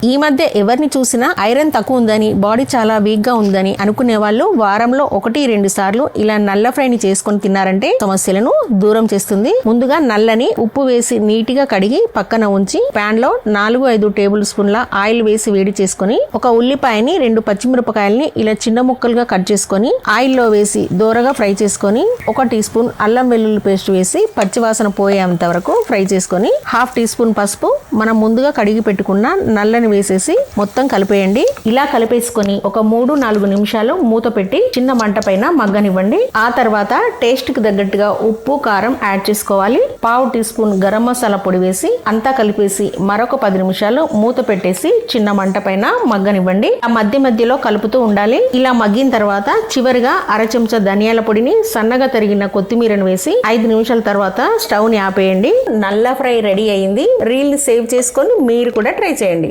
ఈ మధ్య ఎవరిని చూసినా ఐరన్ తక్కువ ఉందని, బాడీ చాలా వీక్ గా ఉందని అనుకునే వాళ్ళు వారంలో 1-2 సార్లు ఇలా నల్ల ఫ్రైని చేసుకొని తిన్నారంటే సమస్యలను దూరం చేస్తుంది. ముందుగా నల్లని ఉప్పు వేసి నీటిగా కడిగి పక్కన ఉంచి పాన్ లో 4-5 టేబుల్ స్పూన్ల ఆయిల్ వేసి వేడి చేసుకుని ఒక ఉల్లిపాయని 2 పచ్చిమిరపకాయల్ని ఇలా చిన్న ముక్కలుగా కట్ చేసుకొని ఆయిల్ లో వేసి దోరగా ఫ్రై చేసుకొని 1 టీ స్పూన్ అల్లం వెల్లుల్లి పేస్ట్ వేసి పచ్చివాసన పోయేంత వరకు ఫ్రై చేసుకొని 1/2 టీ స్పూన్ పసుపు, మనం ముందుగా కడిగి పెట్టుకున్న నల్లని వేసేసి మొత్తం కలిపేయండి. ఇలా కలిపేసుకొని ఒక 3-4 నిమిషాలు మూత పెట్టి చిన్న మంట పైన మగ్గనివ్వండి. ఆ తర్వాత టేస్ట్ కి తగ్గట్టుగా ఉప్పు కారం యాడ్ చేసుకోవాలి. 1/2 టీ స్పూన్ గరం మసాలా పొడి వేసి అంతా కలిపేసి మరొక 10 నిమిషాలు మూత పెట్టేసి చిన్న మంట పైన మగ్గనివ్వండి. ఆ మధ్య మధ్యలో కలుపుతూ ఉండాలి. ఇలా మగ్గిన తర్వాత చివరిగా 1/2 చెంచా ధనియాల పొడిని, సన్నగా తరిగిన కొత్తిమీరను వేసి 5 నిమిషాల తర్వాత స్టవ్ ని ఆపేయండి. నల్ల ఫ్రై రెడీ అయింది. రీల్ ని సేవ్ చేసుకొని మీరు కూడా ట్రై చేయండి.